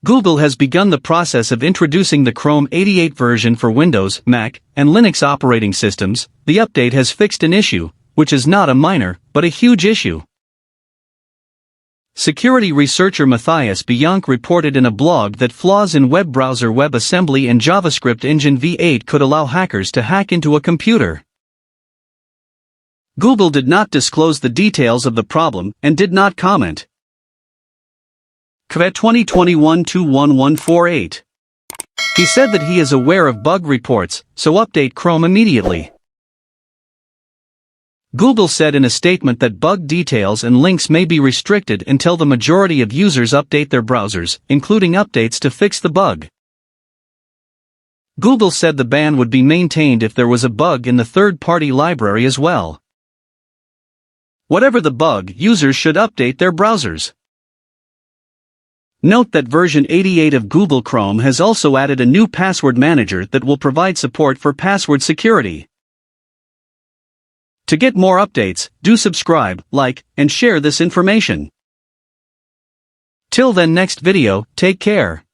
Google has begun the process of introducing the Chrome 88 version for Windows, Mac, and Linux operating systems. The update has fixed an issue, which is not a minor, but a huge issue. Security researcher Matthias Bianc reported in a blog that flaws in web browser WebAssembly and JavaScript engine v8 could allow hackers to hack into a computer. Google did not disclose the details of the problem and did not comment. CVE 2021-21148. He said that he is aware of bug reports, so update Chrome immediately. Google said in a statement that bug details and links may be restricted until the majority of users update their browsers, including updates to fix the bug. Google said the ban would be maintained if there was a bug in the third-party library as well. Whatever the bug, users should update their browsers. Note that version 88 of Google Chrome has also added a new password manager that will provide support for password security. To get more updates, do subscribe, like, and share this information. Till then, next video, take care.